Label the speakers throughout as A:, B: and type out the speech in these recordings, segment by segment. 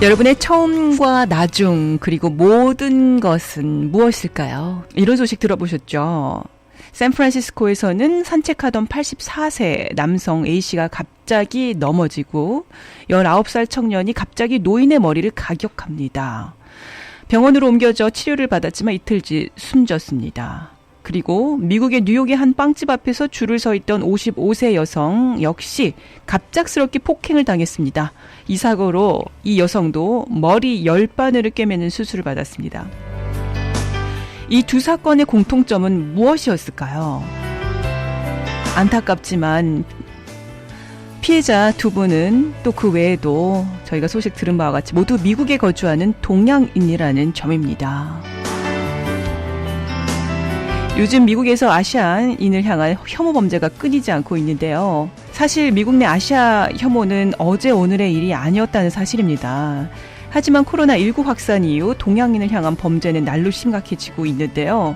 A: 여러분의 처음과 나중 그리고 모든 것은 무엇일까요? 이런 소식 들어보셨죠? 샌프란시스코에서는 산책하던 84세 남성 A씨가 갑자기 넘어지고 19살 청년이 갑자기 노인의 머리를 가격합니다. 병원으로 옮겨져 치료를 받았지만 이틀 뒤 숨졌습니다. 그리고 미국의 뉴욕의 한 빵집 앞에서 줄을 서 있던 55세 여성 역시 갑작스럽게 폭행을 당했습니다. 이 사고로 이 여성도 머리 10바늘을 꿰매는 수술을 받았습니다. 이 두 사건의 공통점은 무엇이었을까요? 안타깝지만 피해자 두 분은 또 그 외에도 저희가 소식 들은 바와 같이 모두 미국에 거주하는 동양인이라는 점입니다. 요즘 미국에서 아시안인을 향한 혐오 범죄가 끊이지 않고 있는데요. 사실 미국 내 아시아 혐오는 어제 오늘의 일이 아니었다는 사실입니다. 하지만 코로나19 확산 이후 동양인을 향한 범죄는 날로 심각해지고 있는데요.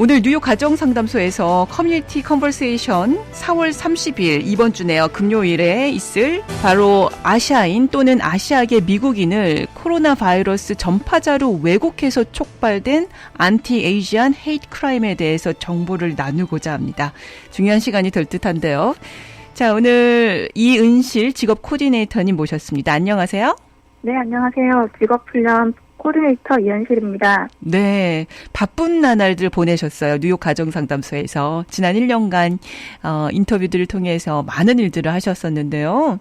A: 오늘 뉴욕 가정상담소에서 커뮤니티 컨버세이션 4월 30일 이번 주네요. 금요일에 있을 바로 아시아인 또는 아시아계 미국인을 코로나 바이러스 전파자로 왜곡해서 촉발된 안티 에이시안 헤이트 크라임에 대해서 정보를 나누고자 합니다. 중요한 시간이 될 듯한데요. 자, 오늘 이은실 직업 코디네이터님 모셨습니다. 안녕하세요.
B: 네, 안녕하세요. 직업훈련 코디네이터 이은실입니다.
A: 네, 바쁜 나날들 보내셨어요. 뉴욕 가정상담소에서 지난 1년간 인터뷰들을 통해서 많은 일들을 하셨었는데요.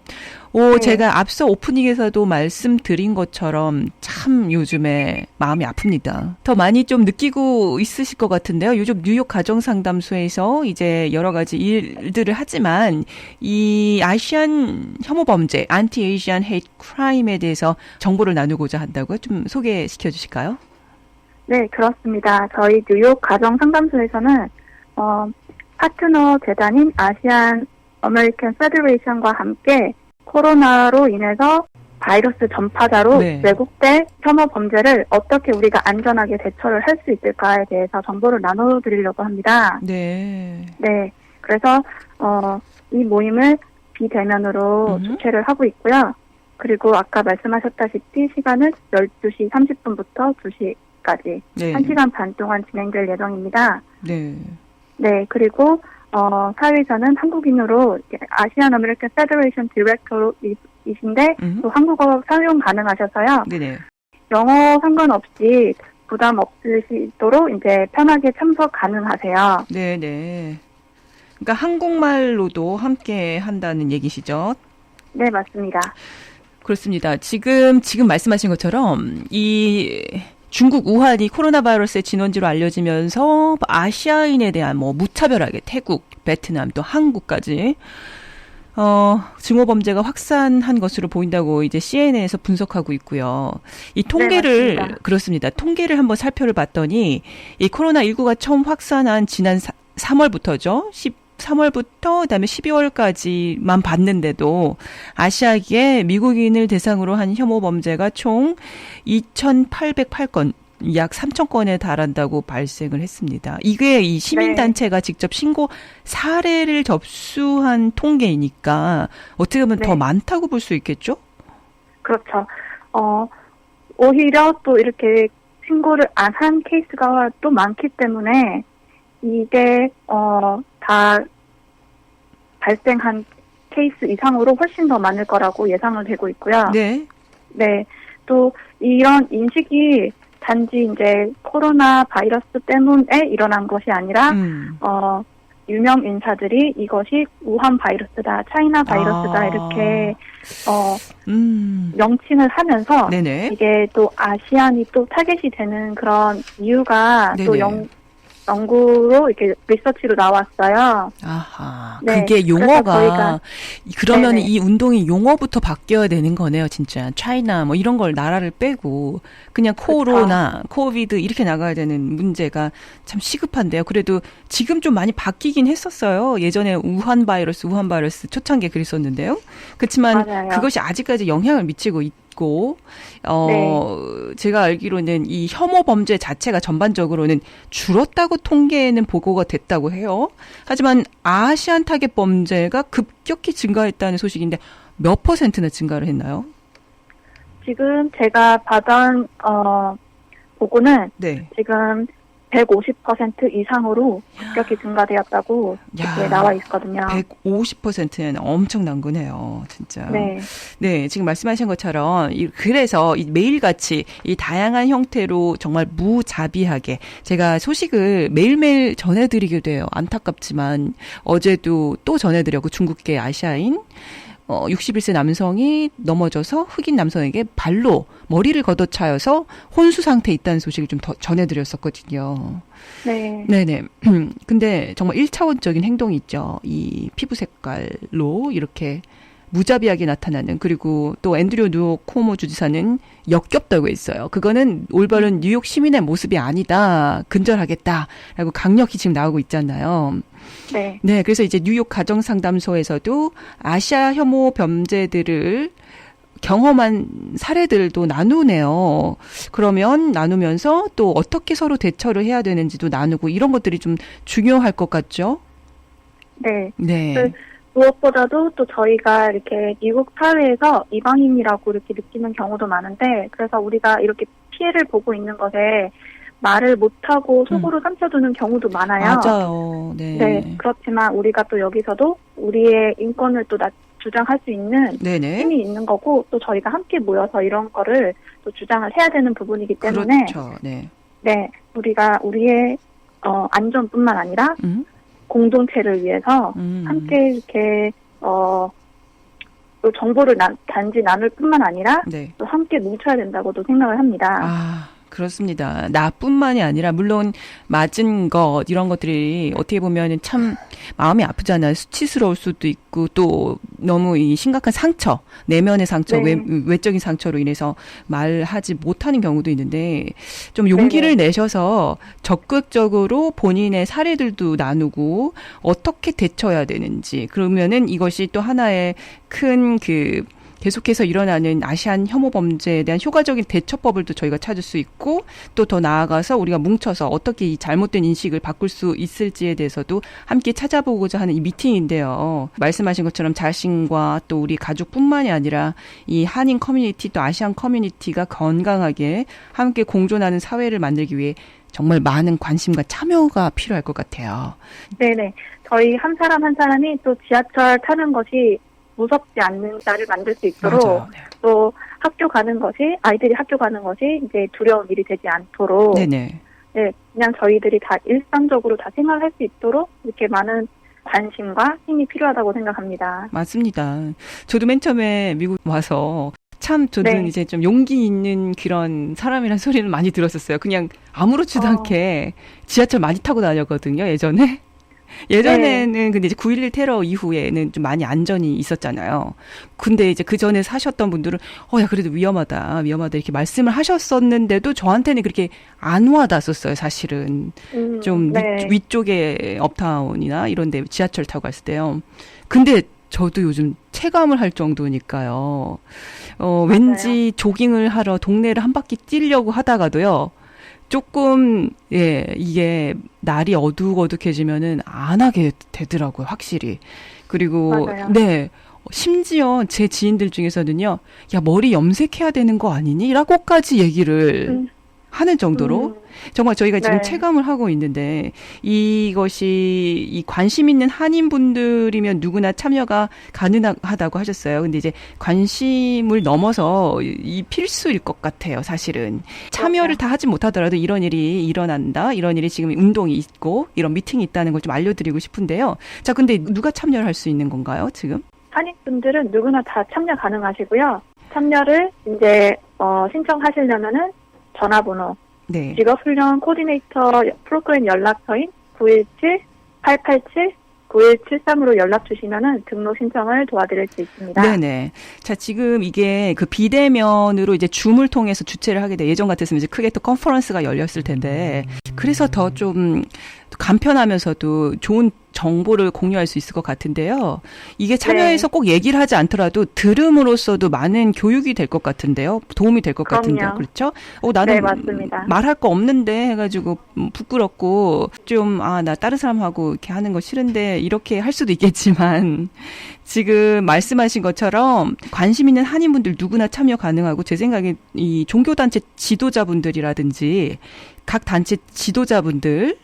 B: 네.
A: 제가 앞서 오프닝에서도 말씀드린 것처럼 참 요즘에 마음이 아픕니다. 더 많이 좀 느끼고 있으실 것 같은데요. 요즘 뉴욕 가정상담소에서 이제 여러 가지 일들을 하지만 이 아시안 혐오 범죄, 안티 에이시안 헤이트 크라임에 대해서 정보를 나누고자 한다고요. 좀 소개시켜 주실까요?
B: 네, 그렇습니다. 저희 뉴욕 가정상담소에서는 파트너 재단인 아시안 어메리칸 페더레이션과 함께 코로나로 인해서 바이러스 전파자로
A: 네.
B: 왜곡된 혐오 범죄를 어떻게 우리가 안전하게 대처를 할 수 있을까에 대해서 정보를 나눠드리려고 합니다.
A: 네.
B: 네, 그래서 이 모임을 비대면으로 주최를 하고 있고요. 그리고 아까 말씀하셨다시피 시간은 12시 30분부터 2시까지
A: 네.
B: 1시간 반 동안 진행될 예정입니다.
A: 네.
B: 네, 그리고 사회에서는 한국인으로 아시안 아메리칸 페더레이션 디렉터이신데 또 한국어 사용 가능하셔서요.
A: 네네.
B: 영어 상관없이 부담 없으시도록 이제 편하게 참석 가능하세요.
A: 네네. 그러니까 한국말로도 함께 한다는 얘기시죠?
B: 네, 맞습니다.
A: 그렇습니다. 지금 말씀하신 것처럼 이 중국 우한이 코로나 바이러스의 진원지로 알려지면서 아시아인에 대한 무차별하게 태국, 베트남 또 한국까지 증오 범죄가 확산한 것으로 보인다고 이제 CNN에서 분석하고 있고요. 이 통계를
B: 네,
A: 그렇습니다. 통계를 한번 살펴봤더니 이 코로나19가 처음 확산한 지난 3월부터죠. 3월부터 그다음에 12월까지만 봤는데도 아시아계 미국인을 대상으로 한 혐오 범죄가 총 2,808건, 약 3,000건에 달한다고 발생을 했습니다. 이게 이 시민단체가 직접 신고 사례를 접수한 통계이니까 어떻게 보면 더 많다고 볼 수 있겠죠?
B: 그렇죠. 오히려 또 이렇게 신고를 안 한 케이스가 또 많기 때문에 이게 다 발생한 케이스 이상으로 훨씬 더 많을 거라고 예상을 되고 있고요.
A: 네.
B: 네. 또 이런 인식이 단지 이제 코로나 바이러스 때문에 일어난 것이 아니라 유명 인사들이 이것이 우한 바이러스다, 차이나 바이러스다 이렇게 명칭을 하면서
A: 네네.
B: 이게 또 아시안이 또 타겟이 되는 그런 이유가
A: 네네.
B: 또 연구로 이렇게 리서치로 나왔어요.
A: 아하.
B: 네,
A: 그게 용어가 그러면
B: 네네.
A: 이 운동이 용어부터 바뀌어야 되는 거네요, 진짜. 차이나 이런 걸 나라를 빼고 그냥 코로나, 코비드 이렇게 나가야 되는 문제가 참 시급한데요. 그래도 지금 좀 많이 바뀌긴 했었어요. 예전에 우한 바이러스 초창기에 그랬었는데요. 그렇지만
B: 맞아요.
A: 그것이 아직까지 영향을 미치고 있고 제가 알기로는 이 혐오 범죄 자체가 전반적으로는 줄었다고 통계에는 보고가 됐다고 해요. 하지만 아시안 타겟 범죄가 급격히 증가했다는 소식인데 몇 %나 증가를 했나요?
B: 지금 제가 받은 보고는
A: 네.
B: 지금 150% 이상으로 급격히 증가되었다고 이렇게 나와 있거든요.
A: 150%는 엄청난 거네요, 진짜.
B: 네.
A: 네, 지금 말씀하신 것처럼 그래서 매일같이 이 다양한 형태로 정말 무자비하게 제가 소식을 매일매일 전해드리게 돼요. 안타깝지만 어제도 또 전해드렸고 중국계 아시아인 61세 남성이 넘어져서 흑인 남성에게 발로 머리를 걷어차여서 혼수 상태에 있다는 소식을 좀 더 전해드렸었거든요.
B: 네.
A: 네네. 근데 정말 1차원적인 행동이 있죠. 이 피부 색깔로 이렇게 무자비하게 나타나는, 그리고 또 앤드류 누오코모 주지사는 역겹다고 했어요. 그거는 올바른 뉴욕 시민의 모습이 아니다. 근절하겠다라고 강력히 지금 나오고 있잖아요.
B: 네.
A: 네, 그래서 이제 뉴욕 가정상담소에서도 아시아 혐오 범죄들을 경험한 사례들도 나누네요. 그러면 나누면서 또 어떻게 서로 대처를 해야 되는지도 나누고 이런 것들이 좀 중요할 것 같죠?
B: 네.
A: 네.
B: 무엇보다도 또 저희가 이렇게 미국 사회에서 이방인이라고 이렇게 느끼는 경우도 많은데, 그래서 우리가 이렇게 피해를 보고 있는 것에 말을 못하고 속으로 삼켜두는 경우도 많아요.
A: 맞아요. 네.
B: 네. 그렇지만 우리가 또 여기서도 우리의 인권을 또 주장할 수 있는
A: 네네.
B: 힘이 있는 거고, 또 저희가 함께 모여서 이런 거를 또 주장을 해야 되는 부분이기 때문에.
A: 그렇죠. 네.
B: 네. 우리가 우리의 안전뿐만 아니라 공동체를 위해서 함께 이렇게 또 정보를 단지 나눌 뿐만 아니라
A: 네.
B: 또 함께 뭉쳐야 된다고도 생각을 합니다.
A: 아, 그렇습니다. 나뿐만이 아니라 물론 맞은 것 이런 것들이 어떻게 보면 참 마음이 아프잖아요. 수치스러울 수도 있고 또 너무 이 심각한 상처, 내면의 상처,
B: 네.
A: 외적인 상처로 인해서 말하지 못하는 경우도 있는데 좀 용기를 내셔서 적극적으로 본인의 사례들도 나누고 어떻게 대처해야 되는지, 그러면은 이것이 또 하나의 큰 계속해서 일어나는 아시안 혐오 범죄에 대한 효과적인 대처법을 또 저희가 찾을 수 있고, 또 더 나아가서 우리가 뭉쳐서 어떻게 이 잘못된 인식을 바꿀 수 있을지에 대해서도 함께 찾아보고자 하는 이 미팅인데요. 말씀하신 것처럼 자신과 또 우리 가족뿐만이 아니라 이 한인 커뮤니티 또 아시안 커뮤니티가 건강하게 함께 공존하는 사회를 만들기 위해 정말 많은 관심과 참여가 필요할 것 같아요.
B: 네네. 저희 한 사람 한 사람이 또 지하철 타는 것이 무섭지 않는 날을 만들 수 있도록,
A: 맞아요. 네.
B: 또 아이들이 학교 가는 것이 이제 두려운 일이 되지 않도록,
A: 네네.
B: 네, 그냥 저희들이 다 일상적으로 다 생활할 수 있도록 이렇게 많은 관심과 힘이 필요하다고 생각합니다.
A: 맞습니다. 저도 맨 처음에 미국 와서 참 저는 이제 좀 용기 있는 그런 사람이란 소리를 많이 들었었어요. 그냥 아무렇지도 않게 지하철 많이 타고 다녔거든요, 예전에. 예전에는 근데 이제 9.11 테러 이후에는 좀 많이 안전이 있었잖아요. 근데 이제 그 전에 사셨던 분들은 야, 그래도 위험하다 이렇게 말씀을 하셨었는데도 저한테는 그렇게 안 와닿았었어요, 사실은. 좀 위쪽에 업타운이나 이런 데 지하철 타고 갔을 때요. 근데 저도 요즘 체감을 할 정도니까요. 왠지 조깅을 하러 동네를 한 바퀴 뛰려고 하다가도요. 조금, 이게 날이 어둑어둑해지면은 안 하게 되더라고요, 확실히. 그리고,
B: 맞아요.
A: 네. 심지어 제 지인들 중에서는요, 야, 머리 염색해야 되는 거 아니니? 라고까지 얘기를 하는 정도로 정말 저희가 지금 체감을 하고 있는데, 이것이 이 관심 있는 한인분들이면 누구나 참여가 가능하다고 하셨어요. 근데 이제 관심을 넘어서 이 필수일 것 같아요, 사실은. 참여를 다 하지 못하더라도 이런 일이 일어난다, 이런 일이 지금 운동이 있고 이런 미팅이 있다는 걸 좀 알려드리고 싶은데요. 자, 근데 누가 참여를 할 수 있는 건가요, 지금?
B: 한인분들은 누구나 다 참여 가능하시고요. 참여를 이제 신청하시려면은 전화번호,
A: 네.
B: 직업훈련 코디네이터 프로그램 연락처인 917-887-9173으로 연락 주시면은 등록 신청을 도와드릴 수 있습니다.
A: 네네. 자, 지금 이게 비대면으로 이제 줌을 통해서 주최를 하게 돼. 예전 같았으면 이제 크게 또 컨퍼런스가 열렸을 텐데. 그래서 더 좀 간편하면서도 좋은 정보를 공유할 수 있을 것 같은데요. 이게 참여해서 꼭 얘기를 하지 않더라도 들음으로써도 많은 교육이 될 것 같은데요. 도움이 될 것 같은데요. 그렇죠? 나는
B: 네, 맞습니다.
A: 말할 거 없는데 해가지고 부끄럽고 좀 나 다른 사람하고 이렇게 하는 거 싫은데 이렇게 할 수도 있겠지만 지금 말씀하신 것처럼 관심 있는 한인분들 누구나 참여 가능하고 제 생각에 이 종교단체 지도자분들이라든지 각 단체 지도자분들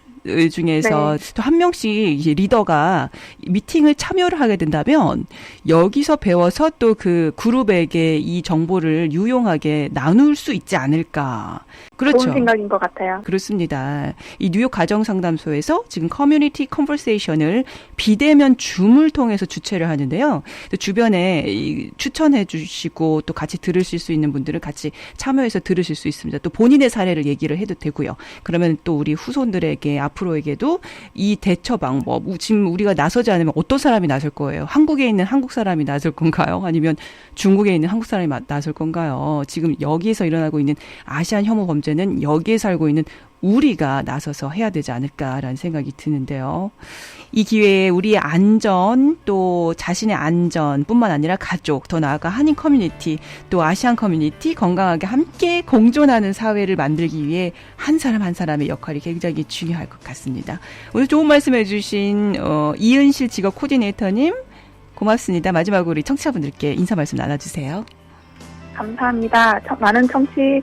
A: 중에서 또 한 명씩 리더가 미팅을 참여를 하게 된다면 여기서 배워서 또 그 그룹에게 이 정보를 유용하게 나눌 수 있지 않을까. 그렇죠.
B: 좋은 생각인 것 같아요.
A: 그렇습니다. 이 뉴욕 가정상담소에서 지금 커뮤니티 컨버세이션을 비대면 줌을 통해서 주최를 하는데요. 또 주변에 추천해 주시고 또 같이 들으실 수 있는 분들은 같이 참여해서 들으실 수 있습니다. 또 본인의 사례를 얘기를 해도 되고요. 그러면 또 우리 후손들에게 앞으로에게도 이 대처 방법, 지금 우리가 나서지 않으면 어떤 사람이 나설 거예요? 한국에 있는 한국 사람이 나설 건가요? 아니면 중국에 있는 한국 사람이 나설 건가요? 지금 여기에서 일어나고 있는 아시안 혐오 범죄는 여기에 살고 있는 우리가 나서서 해야 되지 않을까라는 생각이 드는데요. 이 기회에 우리의 안전 또 자신의 안전뿐만 아니라 가족, 더 나아가 한인 커뮤니티 또 아시안 커뮤니티 건강하게 함께 공존하는 사회를 만들기 위해 한 사람 한 사람의 역할이 굉장히 중요할 것 같습니다. 오늘 좋은 말씀해 주신 이은실 직업 코디네이터님 고맙습니다. 마지막으로 우리 청취자분들께 인사 말씀 나눠주세요.
B: 감사합니다. 많은 청취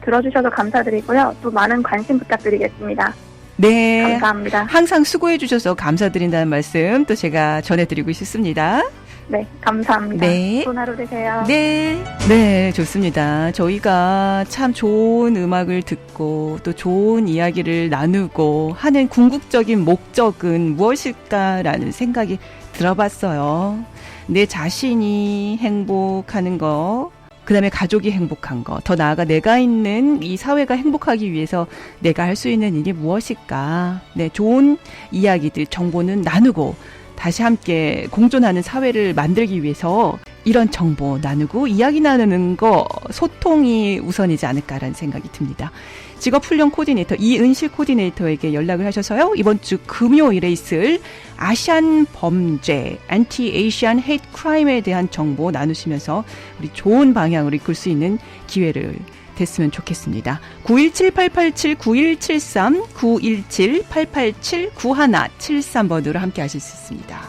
B: 들어주셔서 감사드리고요. 또 많은 관심 부탁드리겠습니다.
A: 네.
B: 감사합니다.
A: 항상 수고해 주셔서 감사드린다는 말씀 또 제가 전해드리고 싶습니다.
B: 네, 감사합니다.
A: 네.
B: 좋은 하루 되세요.
A: 네. 네, 좋습니다. 저희가 참 좋은 음악을 듣고 또 좋은 이야기를 나누고 하는 궁극적인 목적은 무엇일까라는 생각이 들어봤어요. 내 자신이 행복하는 거, 그 다음에 가족이 행복한 거, 더 나아가 내가 있는 이 사회가 행복하기 위해서 내가 할 수 있는 일이 무엇일까? 네, 좋은 이야기들, 정보는 나누고 다시 함께 공존하는 사회를 만들기 위해서 이런 정보 나누고 이야기 나누는 거, 소통이 우선이지 않을까라는 생각이 듭니다. 직업훈련 코디네이터 이은실 코디네이터에게 연락을 하셔서요. 이번 주 금요일에 있을 아시안 범죄, 안티-에이시안 헤이트 크라임에 대한 정보 나누시면서 우리 좋은 방향으로 이끌 수 있는 기회를 됐으면 좋겠습니다. 917-887-9173, 917-887-9173번으로 함께 하실 수 있습니다.